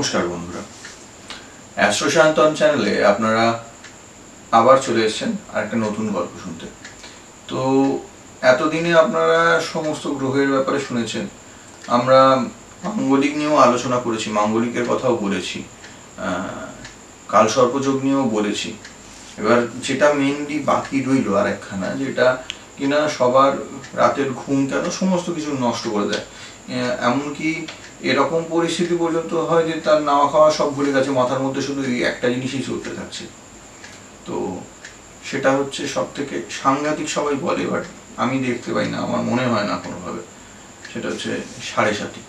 নমস্কার বন্ধুরা, অ্যাস্ট্রো শান্তন চ্যানেলে আপনারা আবার চলে এসেছেন আরেকটা নতুন গল্প শুনতে। তো এতদিনে আপনারা সমস্ত গ্রহের ব্যাপারে শুনেছেন। আমরা মাঙ্গলিক নিয়েও আলোচনা করেছি, মাঙ্গলিকের কথাও বলেছি, কালসর্পযোগ নিয়েও বলেছি। এবার যেটা মেনলি বাকি রইল আর একখানা, যেটা কিনা সবার রাতের ঘুম কেন সমস্ত কিছু নষ্ট করে দেয়, এমনকি এরকম পরিস্থিতি পর্যন্ত হয় যে তার নাওয়া খাওয়া সব ভুলে গেছে, মাথার মধ্যে শুধু এই একটা জিনিসই চলতে থাকছে। তো সেটা হচ্ছে সব থেকে সাংঘাতিক, সবাই বলে, বাট আমি দেখতে পাই না, আমার মনে হয় না কোনোভাবে। সেটা হচ্ছে 7.5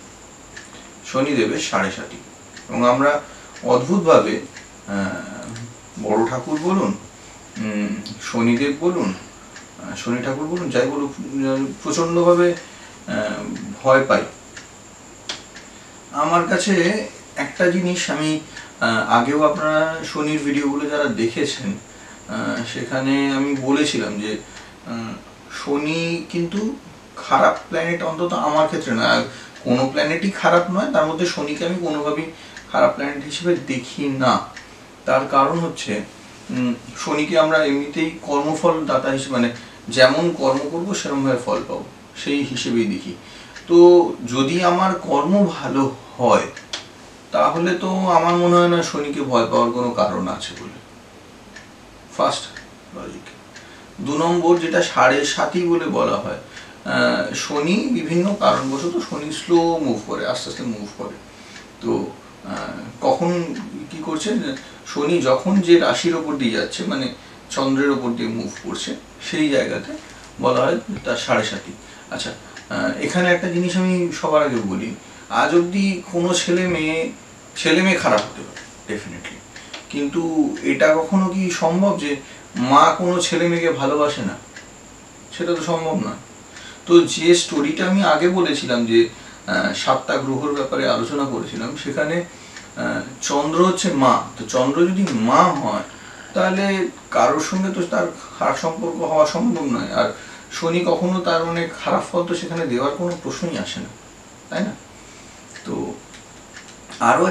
শনিদেবের 7.5। এবং আমরা অদ্ভুতভাবে বড় ঠাকুর বলুন, শনিদেব বলুন, শনি ঠাকুর বলুন, যাই বলুন, প্রচণ্ডভাবে ভয় পাই। আমার কাছে একটা জিনিস, আমি আগেও আপনারা শনির ভিডিওগুলো যারা দেখেছেন সেখানে আমি বলেছিলাম যে শনি কিন্তু খারাপ প্ল্যানেট, অন্তত আমার ক্ষেত্রে না, কোনো প্ল্যানেটই খারাপ নয়, তার মধ্যে শনিকে আমি কোনোভাবেই খারাপ প্ল্যানেট হিসেবে দেখি না। তার কারণ হচ্ছে শনিকে আমরা এমনিতেই কর্মফল দাতা হিসেবে, মানে যেমন কর্ম করবো সেরকমভাবে ফল পাবো সেই হিসেবেই দেখি। তো যদি আমার কর্ম ভালো হয় তাহলে তো আমার মনে হয় না শনিকে ভয় পাওয়ার কোনো কারণ আছে বলে, ফার্স্ট লজিক। 2 নম্বর, যেটা 7.5 বলে বলা হয়, শনি বিভিন্ন কারণবশত শনি স্লো মুভ করে, আস্তে আস্তে মুভ করে। তো কখন কি করছে, শনি যখন যে রাশির ওপর দিয়ে যাচ্ছে, মানে চন্দ্রের ওপর দিয়ে মুভ করছে, সেই জায়গাতে বলা হয় তার 7.5। আচ্ছা, এখানে একটা জিনিস আমি সবার আগে বলি, আজ অবধি কোনো ছেলে মেয়ে খারাপ হতে পারে ডেফিনেটলি, কিন্তু এটা কখনো কি সম্ভব যে মা কোনো ছেলে মেয়েকে ভালোবাসে না? সেটা তো সম্ভব নয়। তো যে স্টোরিটা আমি আগে বলেছিলাম, যে 7টা গ্রহর ব্যাপারে আলোচনা করেছিলাম, সেখানে চন্দ্র হচ্ছে মা। তো চন্দ্র যদি মা হয় তাহলে কারোর সঙ্গে তো তার খারাপ সম্পর্ক হওয়া সম্ভব নয়। আর শনি কখনো তার মানে খারাপ ফল তো সেখানে দেওয়ার কোনো প্রশ্নই আসে না, তাই না? তো আরও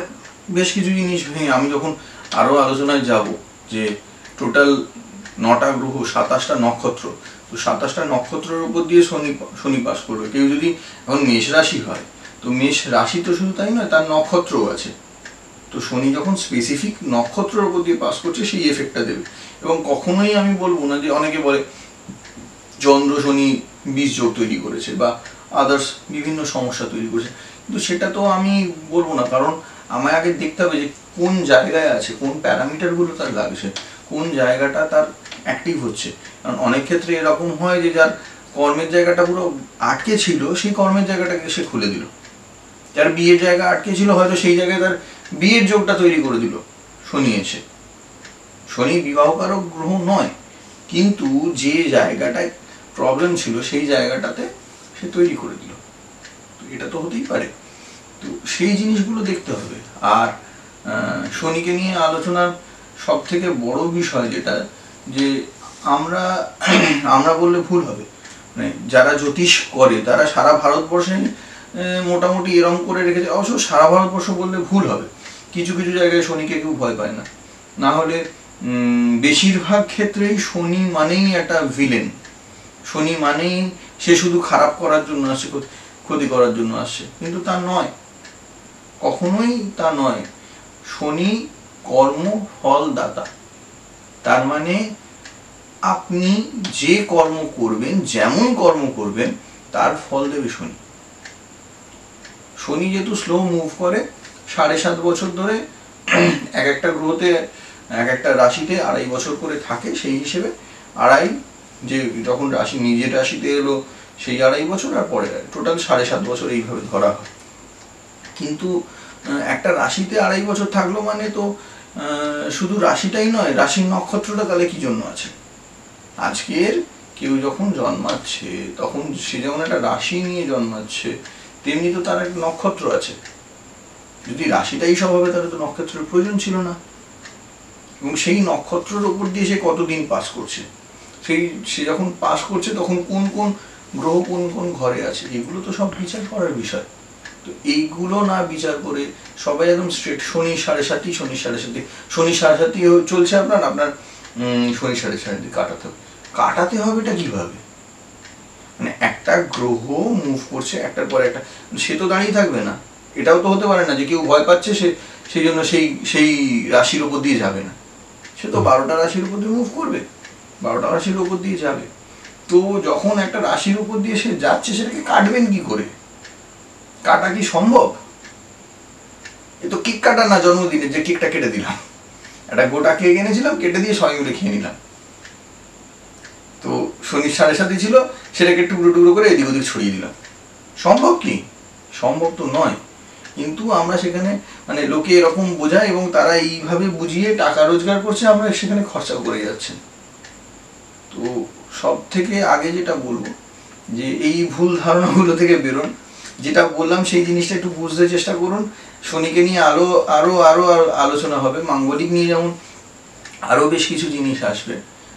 বেশ কিছু জিনিস আমি যখন আরও আলোচনায় যাব, যে টোটাল 9টা গ্রহ, 27টা নক্ষত্র, তো 27টা নক্ষত্রের উপর দিয়ে শনি পাস করবে। কেউ যদি এখন মেষ রাশি হয়, তো মেষ রাশি তো শুধু তাই নয়, তার নক্ষত্রও আছে। তো শনি যখন স্পেসিফিক নক্ষত্রের উপর দিয়ে পাস করছে, সেই এফেক্টটা দেবে। এবং কখনোই আমি বলবো না, যে অনেকে বলে চন্দ্র শনি বিষ যোগ তৈরি করেছে বা আদার্স বিভিন্ন সমস্যা তৈরি করেছে, কিন্তু সেটা তো আমি বলবো না। কারণ আমায় আগে দেখতে হবে যে কোন জায়গায় আছে, কোন প্যারামিটারগুলো তার লাগছে, কোন জায়গাটা তার অ্যাক্টিভ হচ্ছে। কারণ অনেক ক্ষেত্রে এরকম হয় যে যার কর্মের জায়গাটা পুরো আটকে ছিল, সেই কর্মের জায়গাটাকে সে খুলে দিল। যার বিয়ের জায়গা আটকে ছিল, হয়তো সেই জায়গায় তার বিয়ের যোগটা তৈরি করে দিল শনি এসে। শনি বিবাহকারক গ্রহ নয়, কিন্তু যে জায়গাটায় প্রবলেম ছিল সেই জায়গাটাতে সে তৈরি করে দিল। তো এটা তো হতেই পারে। তো সেই জিনিসগুলো দেখতে হবে। আর শনিকে নিয়ে আলোচনার সব থেকে বড় বিষয় যেটা, যে আমরা বললে ভুল হবে, মানে যারা জ্যোতিষ করে তারা সারা ভারতবর্ষে মোটামুটি এরম করে রেখেছে। অবশ্য সারা ভারতবর্ষ বললে ভুল হবে, কিছু কিছু জায়গায় শনিকে কেউ ভয় পায় না। না হলে বেশিরভাগ ক্ষেত্রেই শনি মানেই একটা ভিলেন, শনি মানেই সে শুধু খারাপ করার জন্য আসছে, ক্ষতি করার জন্য আসছে, কিন্তু তা নয়, কখনোই তা নয়। শনি কর্ম ফল দাতা, তার মানে আপনি যে কর্ম করবেন, যেমন কর্ম করবেন, তার ফল দেবে শনি। শনি যেহেতু স্লো মুভ করে 7.5 বছর ধরে, এক একটা গ্রহতে, এক একটা রাশিতে 2.5 বছর করে থাকে, সেই হিসেবে 2.5, যে যখন রাশি নিজের রাশিতে এলো সেই 2.5 বছর, আর পরে টোটাল 7.5 বছর এইভাবে ধরা হয়। কিন্তু একটা রাশিতে 2.5 বছর থাকলো মানে তো শুধু রাশিটাই নয়, রাশির নক্ষত্রটা তাহলে কি জন্য আছে? আজকের কেউ যখন জন্মাচ্ছে তখন সে যেমন একটা রাশি নিয়ে জন্মাচ্ছে, তেমনি তো তার একটা নক্ষত্র আছে। যদি রাশিটাই সব হবে তাহলে তো নক্ষত্রের প্রয়োজন ছিল না। এবং সেই নক্ষত্রের উপর দিয়ে সে কতদিন পাস করছে, সে যখন পাস করছে তখন কোন কোন গ্রহ কোন কোন ঘরে আছে, এগুলো তো সব বিচার করার বিষয়। তো এইগুলো না বিচার করে সবাই একদম স্ট্রেট শনি 7.5, শনি 7.5, শনি 7.5 চলছে আপনার শনি 7.5 কাটাতে হবে। এটা কিভাবে? মানে একটা গ্রহ মুভ করছে একটার পর একটা, সে তো দাঁড়িয়ে থাকবে না। এটাও তো হতে পারে না যে কেউ ভয় পাচ্ছে সেই জন্য সেই রাশির উপর দিয়ে যাবে না, সে তো 12টা রাশির উপর দিয়ে মুভ করবে, 12টা রাশির উপর দিয়ে যাবে। তো যখন একটা রাশির উপর দিয়ে সে যাচ্ছে সেটাকে কাটবেন কি করে? কাটা কি সম্ভব? এ তো কেক কাটা না জন্মদিনে যে কেকটা কেটে দিলাম, একটা গোটা কেক এনেছিলাম, কেটে দিয়ে সবাই মিলে খেয়ে নিলাম। তো শনি 7.5 ছিল, সেটাকে টুকরো টুকরো করে এদিক ওদিক ছড়িয়ে দিলাম। সম্ভব কি? সম্ভব তো নয়। কিন্তু আমরা সেখানে মানে লোকে এরকম বোঝায় এবং তারা এইভাবে বুঝিয়ে টাকা রোজগার করছে, আমরা সেখানে খরচাও করে যাচ্ছে। তো সব থেকে আগে যেটা বলবো যে এই ভুল ধারণাগুলো থেকে বেরোন। যেটা বললাম সেই জিনিসটা একটু বুঝতে চেষ্টা করুন। শনিকে নিয়ে আরো আলোচনা হবে, মাঙ্গলিক নিয়ে যেমন আরো বেশ কিছু জিনিস আসবে।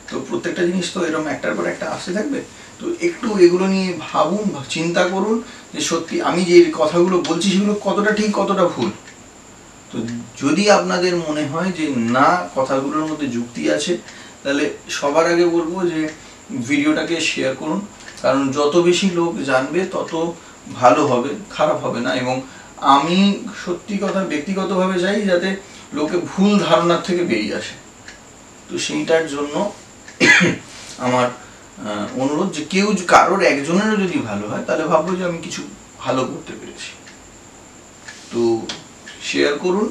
তো প্রত্যেকটা জিনিস তো এরকম একটার পর একটা আসতে থাকবে। তো একটু এগুলো নিয়ে ভাবুন, চিন্তা করুন যে সত্যি আমি যে কথাগুলো বলছি সেগুলো কতটা ঠিক কতটা ভুল। তো যদি আপনাদের মনে হয় যে না কথাগুলোর মধ্যে যুক্তি আছে, তাহলে সবার আগে বলবো যে ভিডিওটাকে শেয়ার করুন, কারণ যত বেশি লোক জানবে তত ভালো হবে, খারাপ হবে না। এবং আমি সত্যি কথা ব্যক্তিগতভাবে চাই যাতে লোকে ভুল ধারণার থেকে বেরিয়ে আসে। তো সেইটার জন্য আমার অনুরোধ যে কেউ কারোর একজনেরও যদি ভালো হয় তাহলে ভাববো যে আমি কিছু ভালো করতে পেরেছি। তো শেয়ার করুন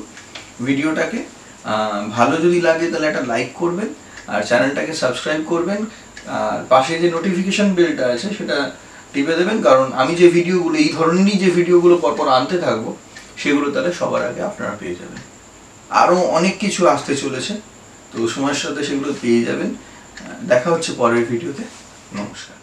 ভিডিওটাকে, ভালো যদি লাগে তাহলে একটা লাইক করবেন আর চ্যানেলটাকে সাবস্ক্রাইব করবেন। আর পাশে যে নোটিফিকেশন বেলটা আছে সেটা টিপে দেবেন, কারণ আমি যে ভিডিওগুলো এই ধরনেরই যে ভিডিওগুলো পরপর আনতে থাকবো সেগুলো তাহলে সবার আগে আপনারা পেয়ে যাবেন। আরও অনেক কিছু আসতে চলেছে, তো সময়ের সাথে সেগুলো পেয়ে যাবেন। দেখা হচ্ছে পরের ভিডিওতে। নমস্কার।